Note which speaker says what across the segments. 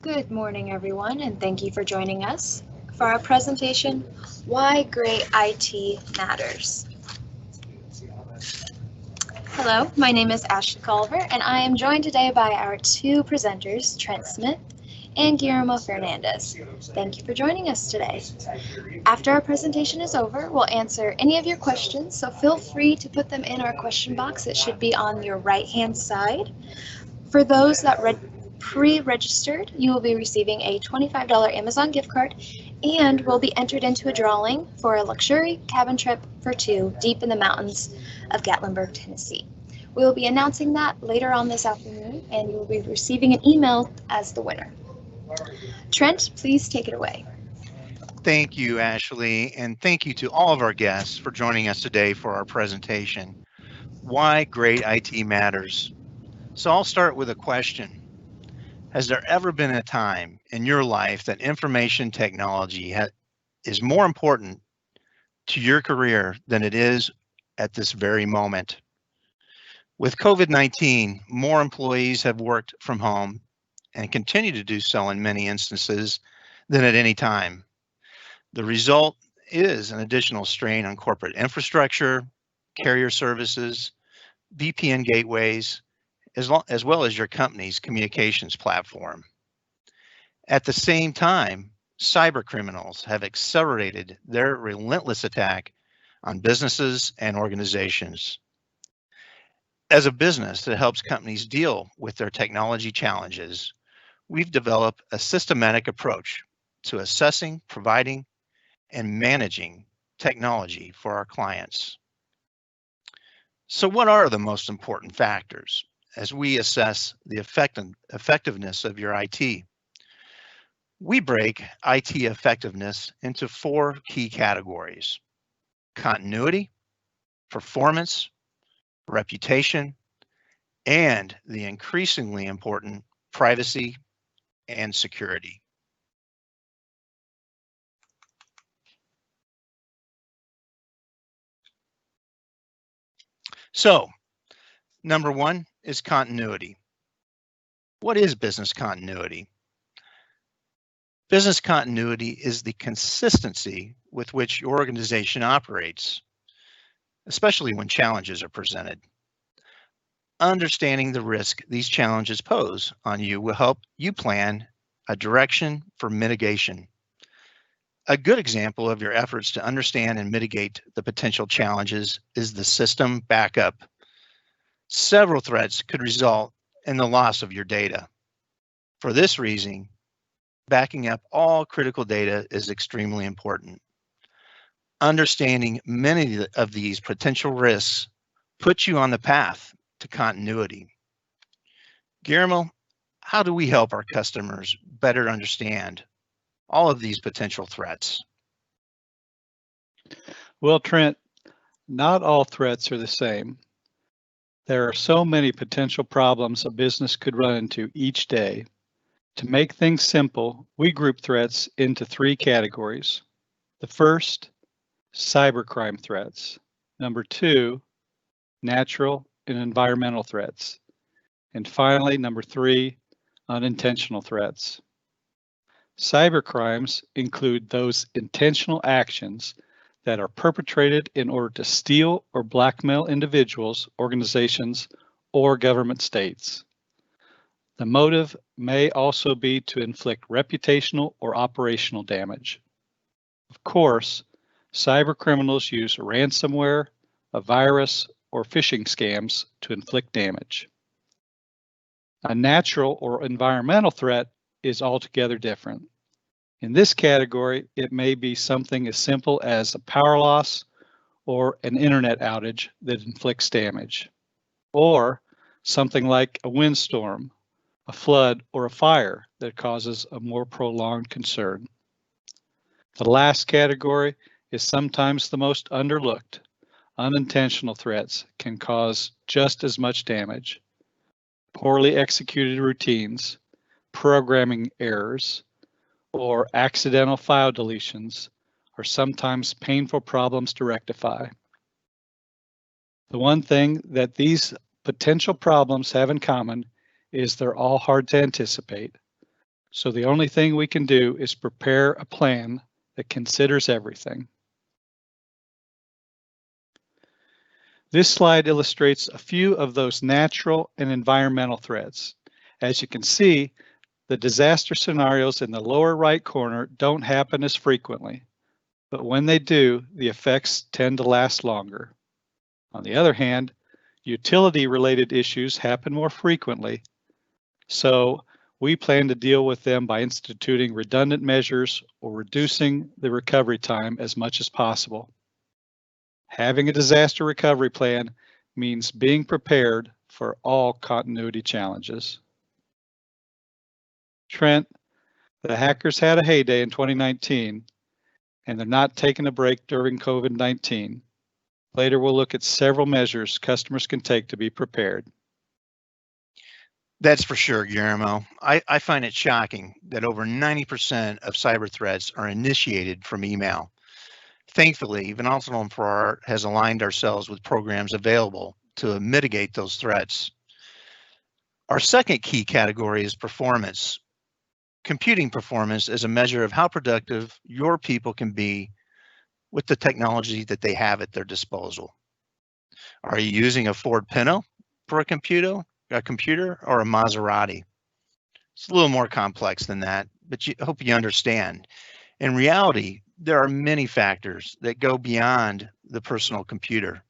Speaker 1: Good morning, everyone, and thank you for joining us for our presentation, Why Great IT Matters. Hello, my name is Ashley Culver, and I am joined today by our two presenters, Trent Smith and Guillermo Fernandez. Thank you for joining us today. After our presentation is over, we'll answer any of your questions, so feel free to put them in our question box. It should be on your right-hand side. For those that pre-registered, you will be receiving a $25 Amazon gift card and will be entered into a drawing for a luxury cabin trip for two deep in the mountains of Gatlinburg, Tennessee. We will be announcing that later on this afternoon, and you will be receiving an email as the winner. Trent, please take it away.
Speaker 2: Thank you, Ashley, and thank you to all of our guests for joining us today for our presentation, Why Great IT Matters. So I'll start with a question. Has there ever been a time in your life that information technology is more important to your career than it is at this very moment? With COVID-19, more employees have worked from home and continue to do so in many instances than at any time. The result is an additional strain on corporate infrastructure, carrier services, VPN gateways, as well as your company's communications platform. At the same time, cyber criminals have accelerated their relentless attack on businesses and organizations. As a business that helps companies deal with their technology challenges, we've developed a systematic approach to assessing, providing, and managing technology for our clients. So what are the most important factors as we assess the effectiveness of your IT? We break IT effectiveness into four key categories: continuity, performance, reputation, and the increasingly important privacy and security. So, number one is continuity. What is business continuity? Business continuity is the consistency with which your organization operates, especially when challenges are presented. Understanding the risk these challenges pose on you will help you plan a direction for mitigation. A good example of your efforts to understand and mitigate the potential challenges is the system backup. Several threats could result in the loss of your data. For this reason, backing up all critical data is extremely important. Understanding many of these potential risks puts you on the path to continuity. Guillermo, how do we help our customers better understand all of these potential threats?
Speaker 3: Well, Trent, not all threats are the same. There are so many potential problems a business could run into each day. To make things simple, we group threats into three categories. The first, cybercrime threats. Number two, natural and environmental threats. And finally, number three, unintentional threats. Cybercrimes include those intentional actions that are perpetrated in order to steal or blackmail individuals, organizations, or government states. The motive may also be to inflict reputational or operational damage. Of course, cyber criminals use ransomware, a virus, or phishing scams to inflict damage. A natural or environmental threat is altogether different. In this category, it may be something as simple as a power loss or an internet outage that inflicts damage, or something like a windstorm, a flood, or a fire that causes a more prolonged concern. The last category is sometimes the most underlooked. Unintentional threats can cause just as much damage. Poorly executed routines, programming errors, or accidental file deletions are sometimes painful problems to rectify. The one thing that these potential problems have in common is they're all hard to anticipate. So the only thing we can do is prepare a plan that considers everything. This slide illustrates a few of those natural and environmental threats. As you can see, the disaster scenarios in the lower right corner don't happen as frequently, but when they do, the effects tend to last longer. On the other hand, utility-related issues happen more frequently, so we plan to deal with them by instituting redundant measures or reducing the recovery time as much as possible. Having a disaster recovery plan means being prepared for all continuity challenges. Trent, the hackers had a heyday in 2019, and they're not taking a break during COVID-19. Later, we'll look at several measures customers can take to be prepared.
Speaker 2: That's for sure, Guillermo. I find it shocking that over 90% of cyber threats are initiated from email. Thankfully, Van Alsterdam Farrar has aligned ourselves with programs available to mitigate those threats. Our second key category is performance. Computing performance is a measure of how productive your people can be with the technology that they have at their disposal. Are you using a Ford Pinto for a computer or a Maserati? It's a little more complex than that, but I hope you understand. In reality, there are many factors that go beyond the personal computer.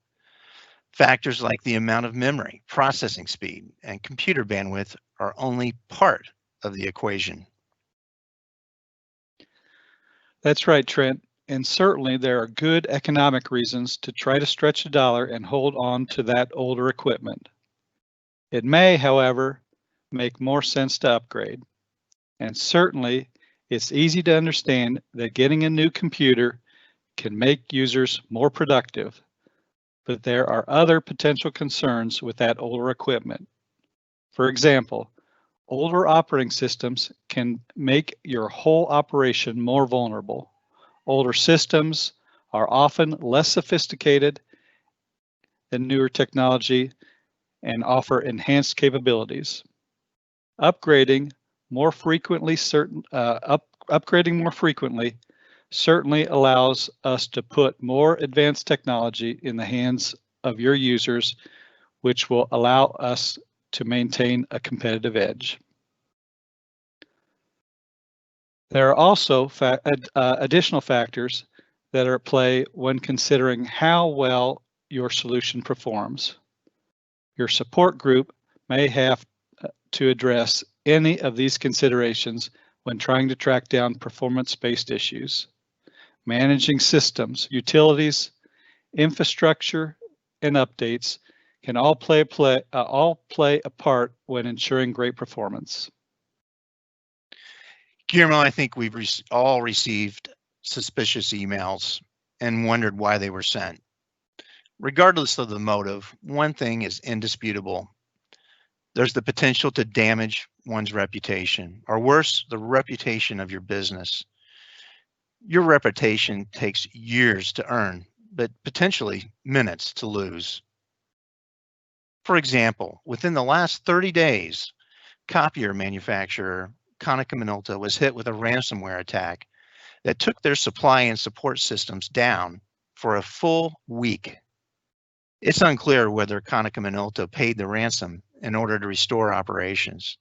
Speaker 2: Factors like the amount of memory, processing speed, and computer bandwidth are only part of the equation.
Speaker 3: That's right, Trent. And certainly there are good economic reasons to try to stretch a dollar and hold on to that older equipment. It may, however, make more sense to upgrade. And certainly it's easy to understand that getting a new computer can make users more productive, but there are other potential concerns with that older equipment. For example, older operating systems can make your whole operation more vulnerable. Older systems are often less sophisticated than newer technology and offer enhanced capabilities. Upgrading more frequently certainly allows us to put more advanced technology in the hands of your users, which will allow us to maintain a competitive edge. There are also additional factors that are at play when considering how well your solution performs. Your support group may have to address any of these considerations when trying to track down performance-based issues. Managing systems, utilities, infrastructure, and updates can all play a part when ensuring great performance.
Speaker 2: Guillermo, I think we've all received suspicious emails and wondered why they were sent. Regardless of the motive, one thing is indisputable. There's the potential to damage one's reputation, or worse, the reputation of your business. Your reputation takes years to earn, but potentially minutes to lose. For example, within the last 30 days, copier manufacturer Konica Minolta was hit with a ransomware attack that took their supply and support systems down for a full week. It's unclear whether Konica Minolta paid the ransom in order to restore operations.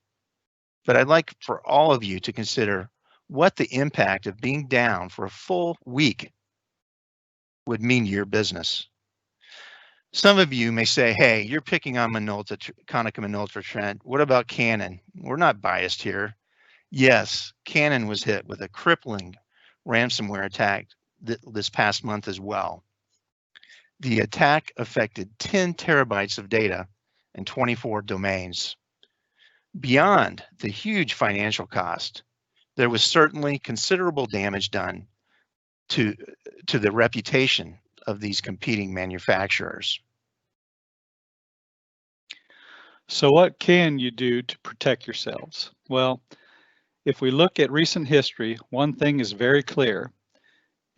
Speaker 2: But I'd like for all of you to consider what the impact of being down for a full week would mean to your business. Some of you may say, hey, you're picking on Konica Minolta, Trent. What about Canon? We're not biased here. Yes, Canon was hit with a crippling ransomware attack this past month as well. The attack affected 10 terabytes of data and 24 domains. Beyond the huge financial cost, there was certainly considerable damage done to the reputation of these competing manufacturers.
Speaker 3: So what can you do to protect yourselves? Well, if we look at recent history, one thing is very clear.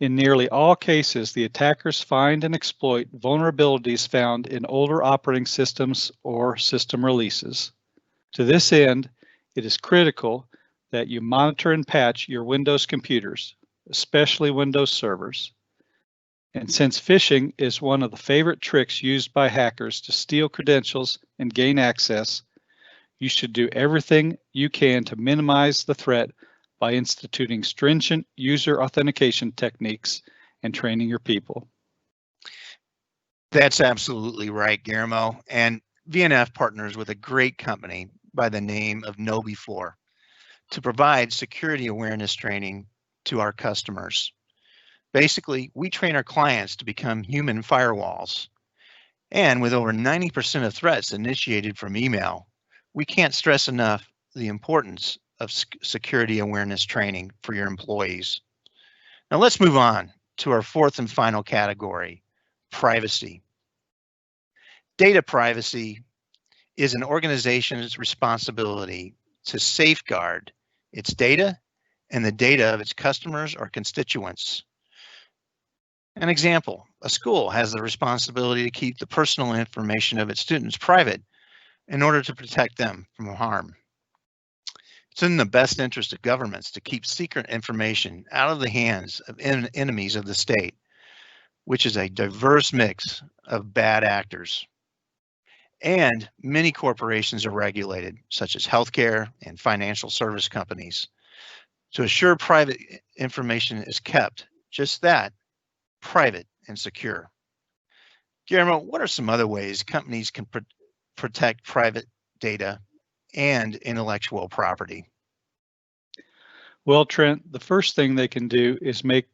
Speaker 3: In nearly all cases, the attackers find and exploit vulnerabilities found in older operating systems or system releases. To this end, it is critical that you monitor and patch your Windows computers, especially Windows servers. And since phishing is one of the favorite tricks used by hackers to steal credentials and gain access, you should do everything you can to minimize the threat by instituting stringent user authentication techniques and training your people.
Speaker 2: That's absolutely right, Guillermo. And VNF partners with a great company by the name of KnowBe4 to provide security awareness training to our customers. Basically, we train our clients to become human firewalls. And with over 90% of threats initiated from email, we can't stress enough the importance of security awareness training for your employees. Now let's move on to our fourth and final category, privacy. Data privacy is an organization's responsibility to safeguard its data and the data of its customers or constituents. An example, a school has the responsibility to keep the personal information of its students private in order to protect them from harm. It's in the best interest of governments to keep secret information out of the hands of enemies of the state, which is a diverse mix of bad actors. And many corporations are regulated, such as healthcare and financial service companies, to assure private information is kept, just that, private and secure. Guillermo, what are some other ways companies can protect private data and intellectual property?
Speaker 3: Well, Trent, the first thing they can do is make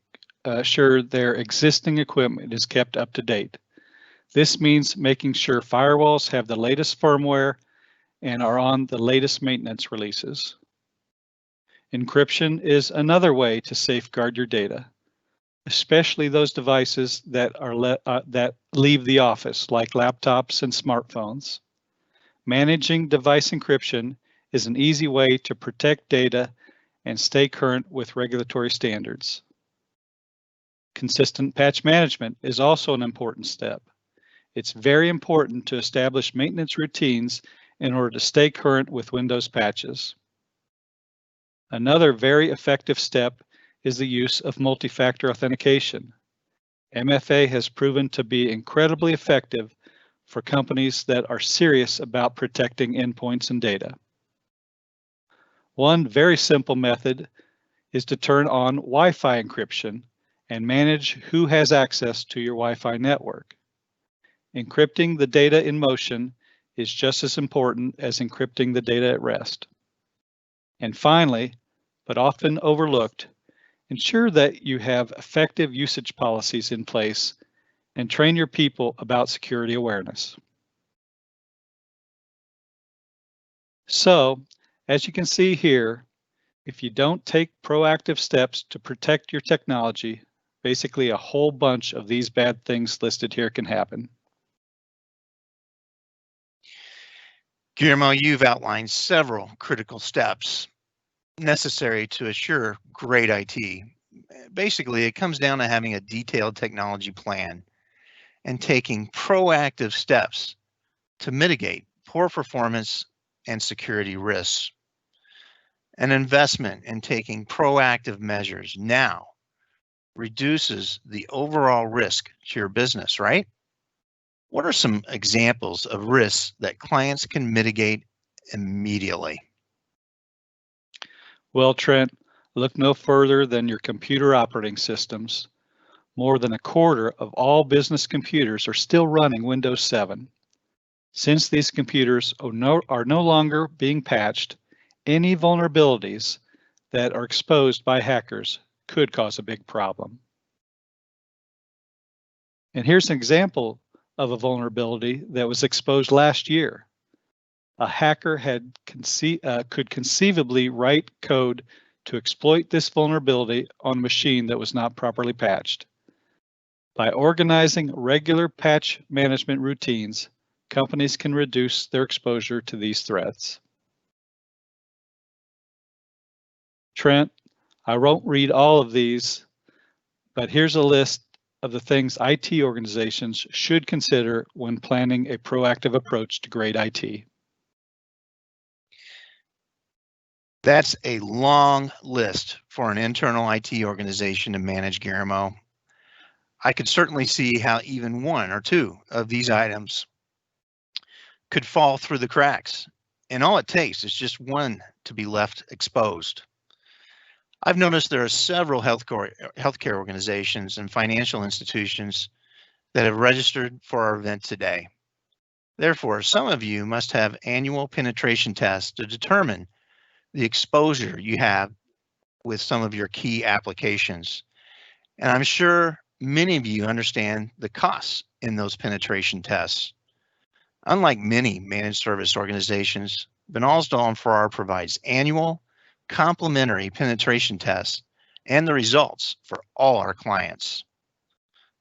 Speaker 3: sure their existing equipment is kept up to date. This means making sure firewalls have the latest firmware and are on the latest maintenance releases. Encryption is another way to safeguard your data, especially those devices that leave the office, like laptops and smartphones. Managing device encryption is an easy way to protect data and stay current with regulatory standards. Consistent patch management is also an important step. It's very important to establish maintenance routines in order to stay current with Windows patches. Another very effective step is the use of multi-factor authentication. MFA has proven to be incredibly effective for companies that are serious about protecting endpoints and data. One very simple method is to turn on Wi-Fi encryption and manage who has access to your Wi-Fi network. Encrypting the data in motion is just as important as encrypting the data at rest. And finally, but often overlooked, ensure that you have effective usage policies in place and train your people about security awareness. So, as you can see here, if you don't take proactive steps to protect your technology, basically a whole bunch of these bad things listed here can happen.
Speaker 2: Guillermo, you've outlined several critical steps necessary to assure great IT. Basically, it comes down to having a detailed technology plan and taking proactive steps to mitigate poor performance and security risks. An investment in taking proactive measures now reduces the overall risk to your business, right? What are some examples of risks that clients can mitigate immediately?
Speaker 3: Well, Trent, look no further than your computer operating systems. More than a quarter of all business computers are still running Windows 7. Since these computers are no longer being patched, any vulnerabilities that are exposed by hackers could cause a big problem. And here's an example of a vulnerability that was exposed last year. A hacker could conceivably write code to exploit this vulnerability on a machine that was not properly patched. By organizing regular patch management routines, companies can reduce their exposure to these threats. Trent, I won't read all of these, but here's a list of the things IT organizations should consider when planning a proactive approach to great IT.
Speaker 2: That's a long list for an internal IT organization to manage, Guillermo. I could certainly see how even one or two of these items could fall through the cracks, and all it takes is just one to be left exposed. I've noticed there are several healthcare organizations and financial institutions that have registered for our event today. Therefore, some of you must have annual penetration tests to determine the exposure you have with some of your key applications. And I'm sure many of you understand the costs in those penetration tests. Unlike many managed service organizations, Van Alsdal & Farrar provides annual complimentary penetration tests and the results for all our clients.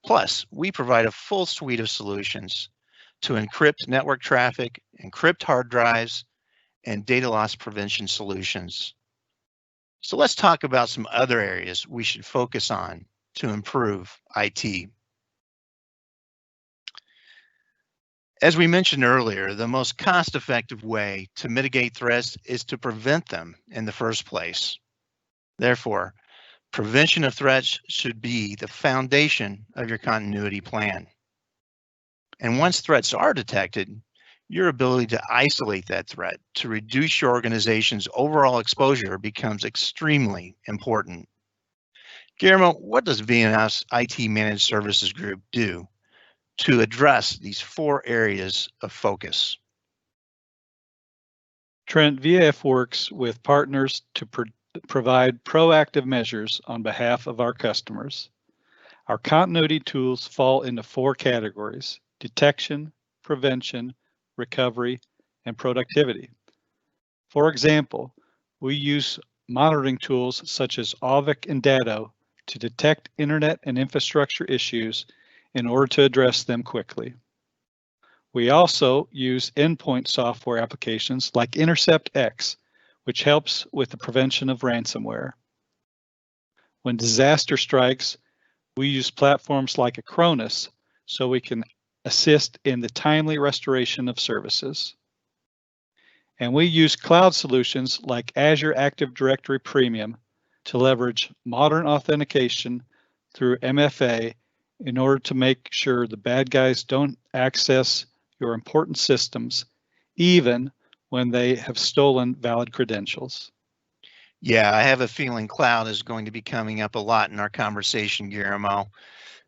Speaker 2: Plus, we provide a full suite of solutions to encrypt network traffic, encrypt hard drives, and data loss prevention solutions. So let's talk about some other areas we should focus on to improve IT. As we mentioned earlier, the most cost-effective way to mitigate threats is to prevent them in the first place. Therefore, prevention of threats should be the foundation of your continuity plan. And once threats are detected, your ability to isolate that threat to reduce your organization's overall exposure becomes extremely important. Guillermo, what does VNS IT Managed Services Group do to address these 4 areas of focus?
Speaker 3: Trent, VAF works with partners to provide proactive measures on behalf of our customers. Our continuity tools fall into 4 categories: detection, prevention, recovery, and productivity. For example, we use monitoring tools such as Auvik and Datto to detect internet and infrastructure issues in order to address them quickly. We also use endpoint software applications like InterceptX, which helps with the prevention of ransomware. When disaster strikes, we use platforms like Acronis so we can assist in the timely restoration of services. And we use cloud solutions like Azure Active Directory Premium to leverage modern authentication through MFA in order to make sure the bad guys don't access your important systems, even when they have stolen valid credentials.
Speaker 2: Yeah, I have a feeling cloud is going to be coming up a lot in our conversation, Guillermo.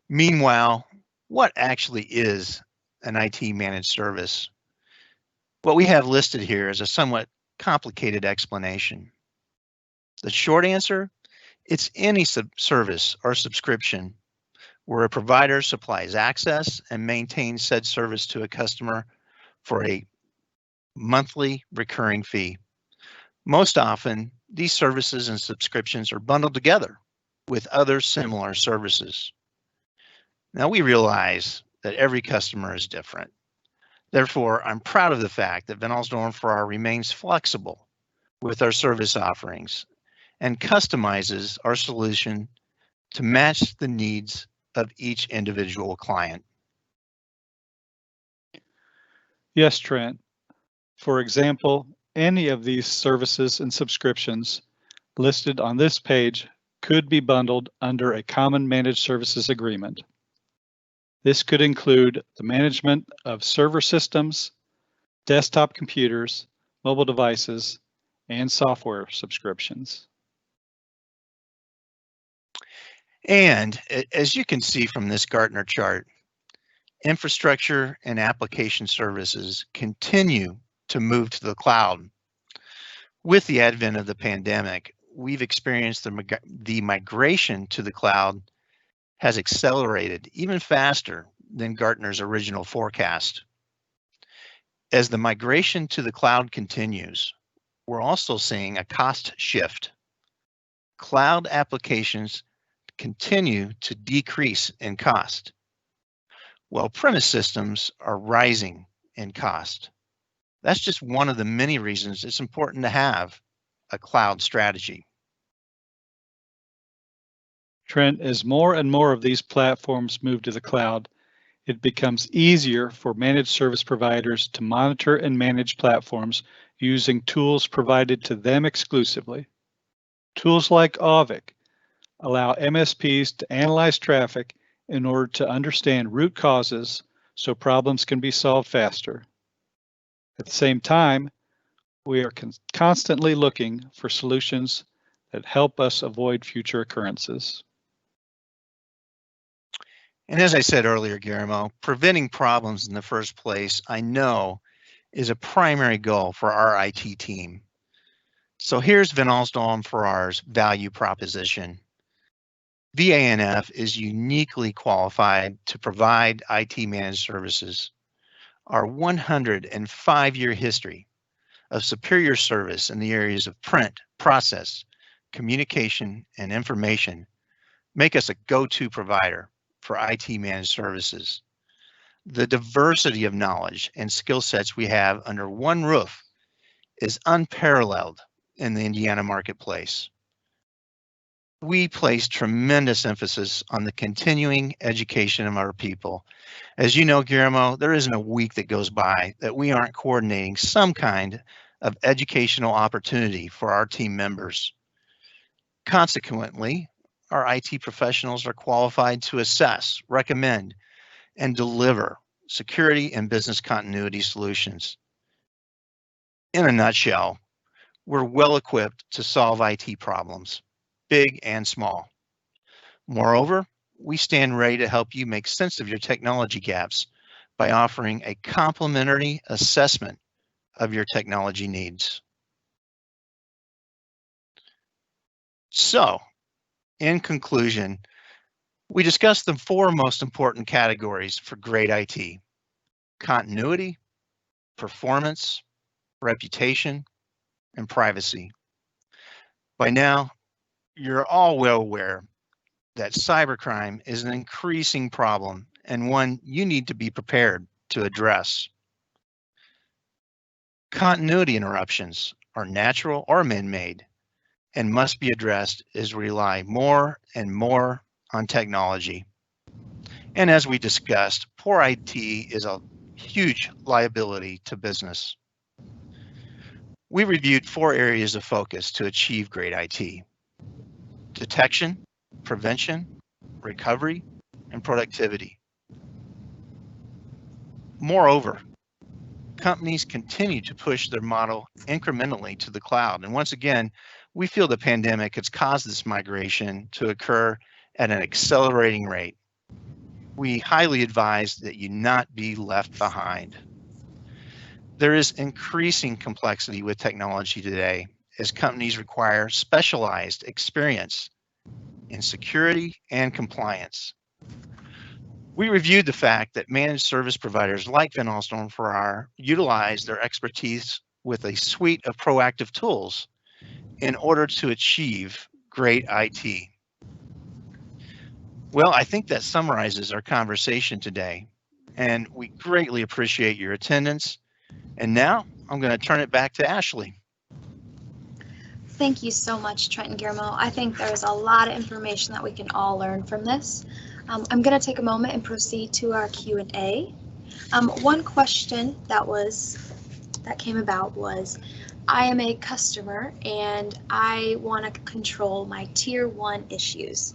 Speaker 2: Meanwhile, what actually is an IT managed service? What we have listed here is a somewhat complicated explanation. The short answer, it's any service or subscription where a provider supplies access and maintains said service to a customer for a monthly recurring fee. Most often, these services and subscriptions are bundled together with other similar services. Now, we realize that every customer is different. Therefore, I'm proud of the fact that Van Alsdal & Farrar remains flexible with our service offerings and customizes our solution to match the needs of each individual client.
Speaker 3: Yes, Trent. For example, any of these services and subscriptions listed on this page could be bundled under a common managed services agreement. This could include the management of server systems, desktop computers, mobile devices, and software subscriptions.
Speaker 2: And as you can see from this Gartner chart, infrastructure and application services continue to move to the cloud. With the advent of the pandemic, we've experienced the migration to the cloud has accelerated even faster than Gartner's original forecast. As the migration to the cloud continues, we're also seeing a cost shift. Cloud applications continue to decrease in cost, while premise systems are rising in cost. That's just one of the many reasons it's important to have a cloud strategy.
Speaker 3: Trent, as more and more of these platforms move to the cloud, it becomes easier for managed service providers to monitor and manage platforms using tools provided to them exclusively. Tools like Auvik allow MSPs to analyze traffic in order to understand root causes so problems can be solved faster. At the same time, we are constantly looking for solutions that help us avoid future occurrences.
Speaker 2: And as I said earlier, Guillermo, preventing problems in the first place, I know, is a primary goal for our IT team. So here's Van Alstom Farrar's value proposition. VANF is uniquely qualified to provide IT managed services. Our 105-year history of superior service in the areas of print, process, communication, and information make us a go-to provider for IT managed services. The diversity of knowledge and skill sets we have under one roof is unparalleled in the Indiana marketplace. We place tremendous emphasis on the continuing education of our people. As you know, Guillermo, there isn't a week that goes by that we aren't coordinating some kind of educational opportunity for our team members. Consequently, our IT professionals are qualified to assess, recommend, and deliver security and business continuity solutions. In a nutshell, we're well equipped to solve IT problems, big and small. Moreover, we stand ready to help you make sense of your technology gaps by offering a complimentary assessment of your technology needs. So, in conclusion, we discussed the four most important categories for great IT: continuity, performance, reputation, and privacy. By now, you're all well aware that cybercrime is an increasing problem and one you need to be prepared to address. Continuity interruptions are natural or man-made and must be addressed as we rely more and more on technology. And as we discussed, poor IT is a huge liability to business. We reviewed four areas of focus to achieve great IT: detection, prevention, recovery, and productivity. Moreover, companies continue to push their model incrementally to the cloud. And once again, we feel the pandemic has caused this migration to occur at an accelerating rate. We highly advise that you not be left behind. There is increasing complexity with technology today as companies require specialized experience in security and compliance. We reviewed the fact that managed service providers like Van Alstom Farrar utilize their expertise with a suite of proactive tools in order to achieve great IT. Well, I think that summarizes our conversation today, and we greatly appreciate your attendance. And now I'm going to turn it back to Ashley.
Speaker 1: Thank you so much, Trent and Guillermo. I think there's a lot of information that we can all learn from this. I'm going to take a moment and proceed to our Q&A. One question that came about was, I am a customer and I want to control my Tier 1 issues.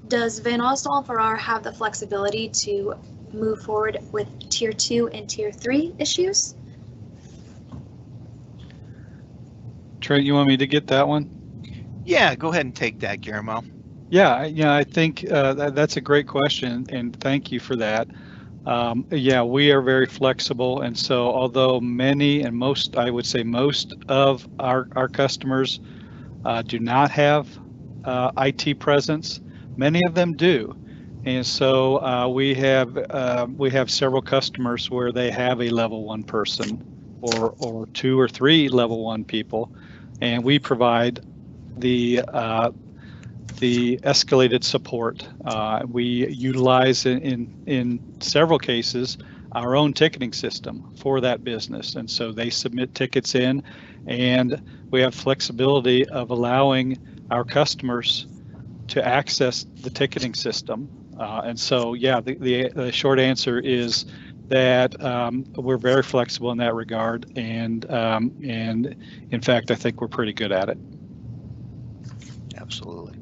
Speaker 1: Does Van Alstom Farrar have the flexibility to move forward with Tier 2 and Tier 3 issues?
Speaker 3: Trent, you want me to get that one?
Speaker 2: Yeah, go ahead and take that, Guillermo.
Speaker 3: Yeah, I think that's a great question, and thank you for that. Yeah, we are very flexible, and so although many and most, I would say most of our customers do not have IT presence, many of them do. And so we have several customers where they have a level 1 person or 2 or 3 level 1 people, and we provide the escalated support. We utilize in several cases our own ticketing system for that business, and so they submit tickets in, and we have flexibility of allowing our customers to access the ticketing system. And so, yeah, the short answer is that we're very flexible in that regard, and in fact, I think we're pretty good at it.
Speaker 2: Absolutely.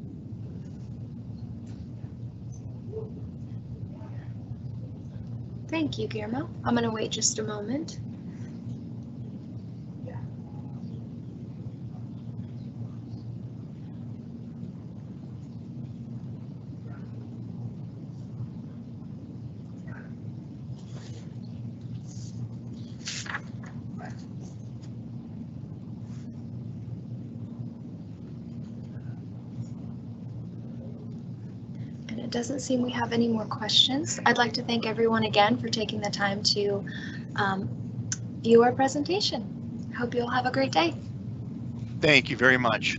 Speaker 1: Thank you, Guillermo. I'm going to wait just a moment. It doesn't seem we have any more questions. I'd like to thank everyone again for taking the time to view our presentation. Hope you all have a great day.
Speaker 2: Thank you very much.